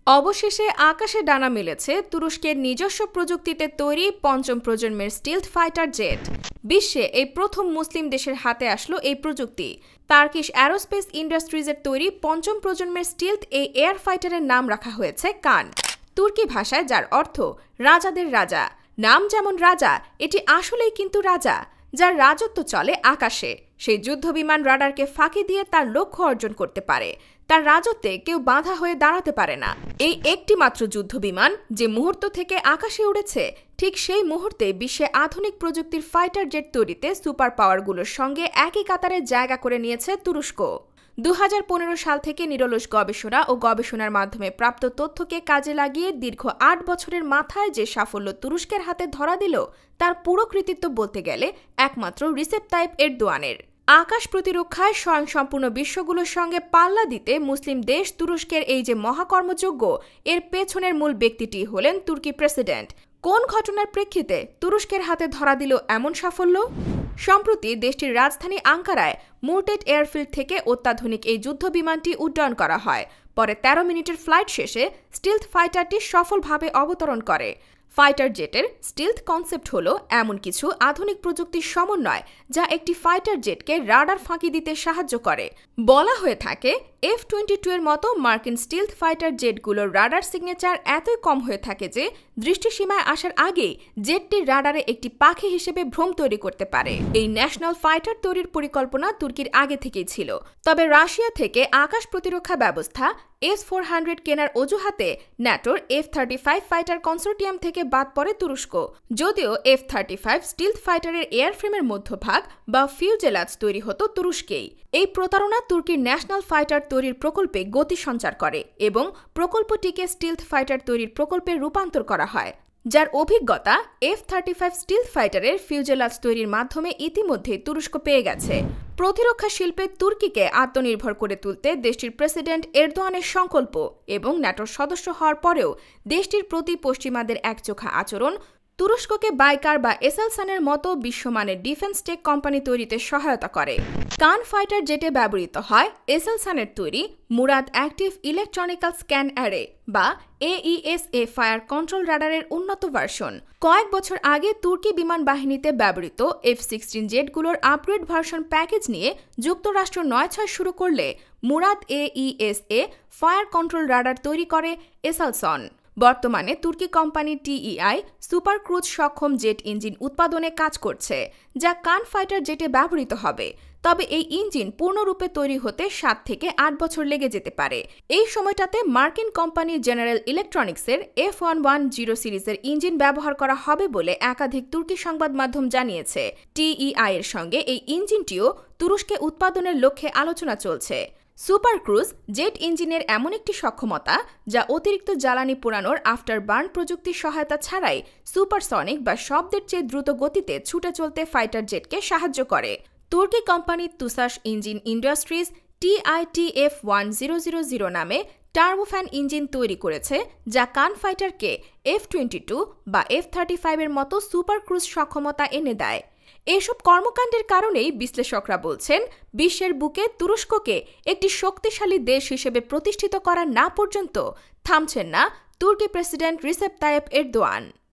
অবশেষে আকাশে ডানা মেলেছে তুরস্কের নিজস্ব প্রযুক্তিতে তৈরি পঞ্চম প্রজন্মের স্টিলথ ফাইটার জেট। বিশ্বে এই প্রথম মুসলিম দেশের হাতে আসলো এই প্রযুক্তি। টার্কিশ অ্যারোস্পেস ইন্ডাস্ট্রিজের তৈরি পঞ্চম প্রজন্মের স্টিলথ এই এয়ার ফাইটারের নাম রাখা হয়েছে কান, তুর্কি ভাষায়, যার অর্থ রাজাদের রাজা। নাম যেমন রাজা, এটি আসলেই কিন্তু রাজা, যার রাজত্ব চলে আকাশে। সেই যুদ্ধবিমান রাডারকে ফাঁকি দিয়ে তার লক্ষ্য অর্জন করতে পারে। তার রাজত্বে কেউ বাধা হয়ে দাঁড়াতে পারে না। এই একটি মাত্র যুদ্ধবিমান যে মুহূর্ত থেকে আকাশে উড়েছে, ঠিক সেই মুহূর্তে বিশ্বে আধুনিক প্রযুক্তির ফাইটার জেট তৈরিতে সুপার পাওয়ারগুলোর সঙ্গে একই কাতারে জায়গা করে নিয়েছে তুরস্ক। 2015 সাল থেকে নিরলস গবেষণা ও গবেষণার মাধ্যমে প্রাপ্ত তথ্যকে কাজে লাগিয়ে দীর্ঘ 8 বছরের মাথায় যে সাফল্য তুরস্কের হাতে ধরা দিল, তার পুরো কৃতিত্ব বলতে গেলে একমাত্র রিসেপ তাইপ এরদোয়ানের। আকাশ প্রতিরক্ষায় স্বয়ংসম্পূর্ণ বিশ্বগুলোর সঙ্গে পাল্লা দিতে মুসলিম দেশ তুরস্কের এই যে মহাকর্মযজ্ঞ, এর পেছনের মূল ব্যক্তিটি হলেন তুর্কি প্রেসিডেন্ট। কোন ঘটনার প্রেক্ষিতে তুরস্কের হাতে ধরা দিল এমন সাফল্য? সম্প্রতি দেশটির রাজধানী আঙ্কারায় মুরটেট এয়ারফিল্ড থেকে অত্যাধুনিক এই যুদ্ধবিমানটি উড্ডয়ন করা হয়। পরে 13 মিনিটের ফ্লাইট শেষে স্টিলথ ফাইটারটি সফলভাবে অবতরণ করে। ফাইটার জেটের স্টিলথ কনসেপ্ট হলো এমন কিছু আধুনিক প্রযুক্তির সমন্বয় যা একটি ফাইটার জেটকে রাডার ফাঁকি দিতে সাহায্য করে। বলা হয়ে থাকে, F-22 এর মতো মার্কিন স্টিলথ ফাইটার জেটগুলোর রাডার সিগনেচার এতই কম হয়ে থাকে যে দৃষ্টিসীমায় আসার আগেই জেটটির রাডারে একটি পাখি হিসেবে ভ্রম তৈরি করতে পারে। এই ন্যাশনাল ফাইটার তৈরির পরিকল্পনা তুর্কির আগে থেকেই ছিল। তবে রাশিয়া থেকে আকাশ প্রতিরক্ষা ব্যবস্থা S-400 কেনার অজুহাতে ন্যাটোর F-35 ফাইটার কনসোর্টিয়াম থেকে বাদ পড়ে তুরস্ক। যদিও F-35 স্টিলথ ফাইটারের এয়ারফ্রেমের মধ্যভাগ বা ফিউজেলাজ তৈরি হতো তুরস্কেই। এই প্রতারণা তুর্কির ন্যাশনাল ফাইটার তৈরির প্রকল্পে গতি সঞ্চার করে এবং প্রকল্পটিকে স্টিলথ ফাইটার তৈরির প্রকল্পে রূপান্তর করা হয়, যার অভিজ্ঞতা F-35 স্টিলথ ফাইটারের ফিউজেলাজ তৈরির মাধ্যমে ইতিমধ্যেই তুরস্ক পেয়ে গেছে। প্রতিরক্ষা শিল্পে তুর্কিকে আত্মনির্ভর করে তুলতে দেশটির প্রেসিডেন্ট এরদোয়ানের সংকল্প এবং ন্যাটোর সদস্য হওয়ার পরেও দেশটির প্রতি পশ্চিমাদের একচোখা আচরণ তুরস্ককে বাইকার বা এসেলসানের মতো বিশ্বমানের ডিফেন্স টেক কোম্পানি তৈরিতে সহায়তা করে। কান ফাইটার জেটে ব্যবহৃত হয় এসেলসানের তৈরি Murad active electronical scan array বা AESA ফায়ার কন্ট্রোল রাডারের উন্নত ভার্সন। কয়েক বছর আগে তুর্কি বিমান বাহিনীতে ব্যবহৃত F-16 জেটগুলোর আপগ্রেড ভার্সন প্যাকেজ নিয়ে যুক্তরাষ্ট্র 9/6 শুরু করলে Murad AESA fire control radar তৈরি করে এসেলসন। বর্তমানে তুর্কি কোম্পানি TEI সুপার ক্রুজ সক্ষম জেট ইঞ্জিন উৎপাদনে কাজ করছে, যা কান ফাইটার জেটে ব্যবহৃত হবে। তবে এই ইঞ্জিন পূর্ণরূপে তৈরি হতে 7 থেকে 8 বছর লেগে যেতে পারে। এই সময়টাতে মার্কিন কোম্পানি জেনারেল ইলেকট্রনিক্সের F110 সিরিজের ইঞ্জিন ব্যবহার করা হবে বলে একাধিক তুর্কি সংবাদ মাধ্যম জানিয়েছে। TEI এর সঙ্গে এই ইঞ্জিনটিও তুরস্কে উৎপাদনের লক্ষ্যে আলোচনা চলছে। সুপার ক্রুজ জেট ইঞ্জিনের এমন একটি সক্ষমতা যা অতিরিক্ত জ্বালানি পোড়ানোর আফটার বার্ন প্রযুক্তির সহায়তা ছাড়াই সুপারসনিক বা শব্দের চেয়ে দ্রুত গতিতে ছুটে চলতে ফাইটার জেটকে সাহায্য করে। তুর্কি কোম্পানি তুসাস ইঞ্জিন ইন্ডাস্ট্রিজ TITF-1000 নামে টার্বোফ্যান ইঞ্জিন তৈরি করেছে, যা কান ফাইটারকে F-22 বা F-35 এর মতো সুপার ক্রুজ সক্ষমতা এনে দেয়। এসব কর্মকাণ্ডের কারণেই বিশ্লেষকরা বলছেন, বিশ্বের বুকে তুরস্ককে একটি শক্তিশালী দেশ হিসেবে প্রতিষ্ঠিত করা না পর্যন্ত থামছেন না তুর্কি প্রেসিডেন্ট রিসেপ তাইপ এরদোয়ান।